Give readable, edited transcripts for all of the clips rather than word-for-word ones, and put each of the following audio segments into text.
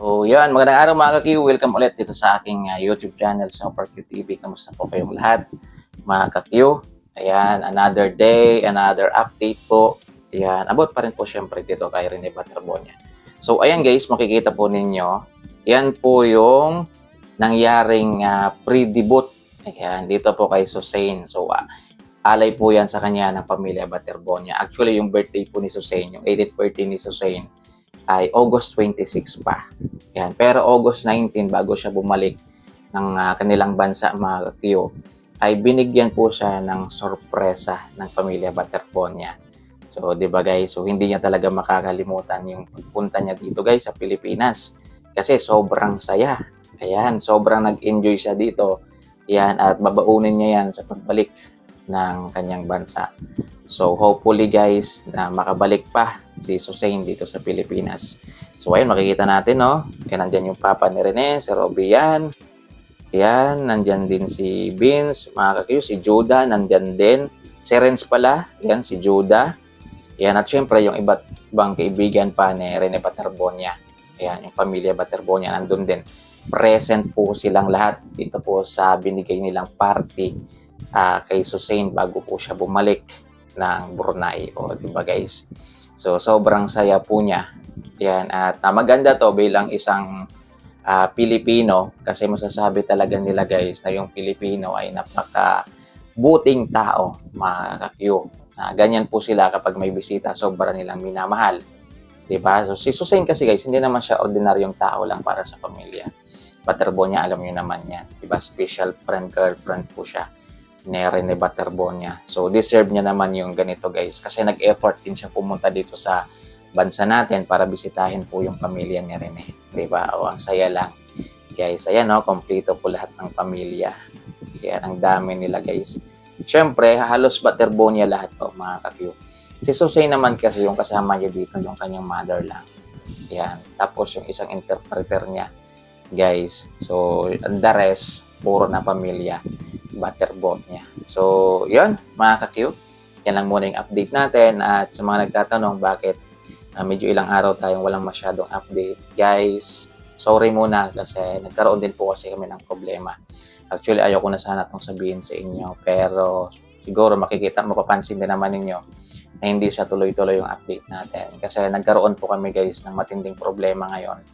So, yan. Magandang araw mga ka-Q. Welcome ulit dito sa aking YouTube channel, Super Q TV. Kamusta po kayong lahat, mga ka-Q? Ayan, another day, another update po. Ayan, about pa rin po syempre dito kay Rene Baterbonia. So, ayan guys, makikita po ninyo. Yan po yung nangyaring pre-debut. Ayan, dito po kay Susain. So, alay po yan sa kanya ng pamilya Baterbonia. Actually, yung birthday po ni Susain, yung 80th birthday ni Susain, ay August 26 pa. Yan. Pero August 19, bago siya bumalik ng kanilang bansa, mga Q, ay binigyan po siya ng sorpresa ng pamilya Baterbonia. So, di ba guys? So, hindi niya talaga makakalimutan yung pagpunta niya dito guys sa Pilipinas. Kasi sobrang saya. Ayan, sobrang nag-enjoy siya dito. Yan, at babaunin niya yan sa pagbalik ng kanyang bansa. So, hopefully guys, na makabalik pa si Susain dito sa Pilipinas. So, ayun, makikita natin, no? Yan, nandyan yung papa ni Rene, si Robby yan. Yan, nandyan din si Vince, mga kakyo, si Judah, nandyan din. Si Renz pala, yan, si Judah. Yan, at syempre, yung iba't ibang kaibigan pa ni Rene Baterbonia. Yan, yung pamilya Baterbonia, nandun din. Present po silang lahat dito po sa binigay nilang party kay Susain bago po siya bumalik ng Brunei. O, diba guys? So, sobrang saya po niya. Yan. At maganda to bilang isang Pilipino kasi masasabi talaga nila guys na yung Pilipino ay napaka-buting tao, mga ka-Q. Ganyan po sila kapag may bisita, sobra nilang minamahal. Diba? So, si Susain kasi guys, hindi naman siya ordinaryong tao lang para sa pamilya. Baterbonia, alam niyo naman yan. Diba? Special friend, girlfriend po siya ni Rene Baterbonia. So, deserve niya naman yung ganito guys. Kasi nag-effort din siya pumunta dito sa bansa natin para bisitahin po yung pamilya ni Rene. Diba? O, ang saya lang. Guys, ayan o, kompleto po lahat ng pamilya. Yan, ang dami nila guys. Siyempre, halos Baterbonia lahat po, mga ka-Q. Si Susain naman kasi yung kasama niya dito, yung kanyang mother lang. Yan. Tapos yung isang interpreter niya, guys. So, the rest, puro na pamilya. Baterbonia. So, yun, mga ka-Q. Yan lang muna yung update natin. At sa mga nagtatanong bakit medyo ilang araw tayong walang masyadong update. Guys, sorry muna kasi nagkaroon din po kasi kami ng problema. Actually, ayoko na sana itong sabihin sa inyo. Pero siguro makikita, mapapansin din naman ninyo na hindi siya tuloy-tuloy yung update natin. Kasi nagkaroon po kami guys ng matinding problema ngayon.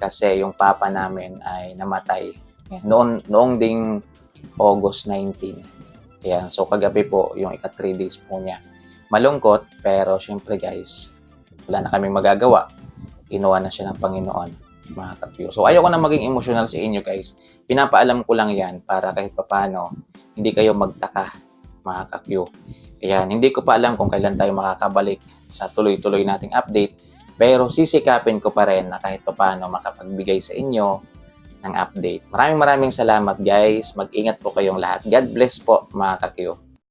Kasi yung papa namin ay namatay. Noong ding August 19. Ayan. So, kagabi po, yung ika-3 days po niya. Malungkot, pero syempre guys, wala na kaming magagawa. Inuwa na siya ng Panginoon, mga ka-Q. So, ayoko na maging emotional sa inyo guys. Pinapaalam ko lang yan para kahit papano, hindi kayo magtaka, mga ka-Q. Ayan. Hindi ko pa alam kung kailan tayo makakabalik sa tuloy-tuloy nating update. Pero sisikapin ko pa rin na kahit papano makapagbigay sa inyo ng update. Maraming salamat guys. Mag-ingat po kayong lahat. God bless po, mga ka-Q.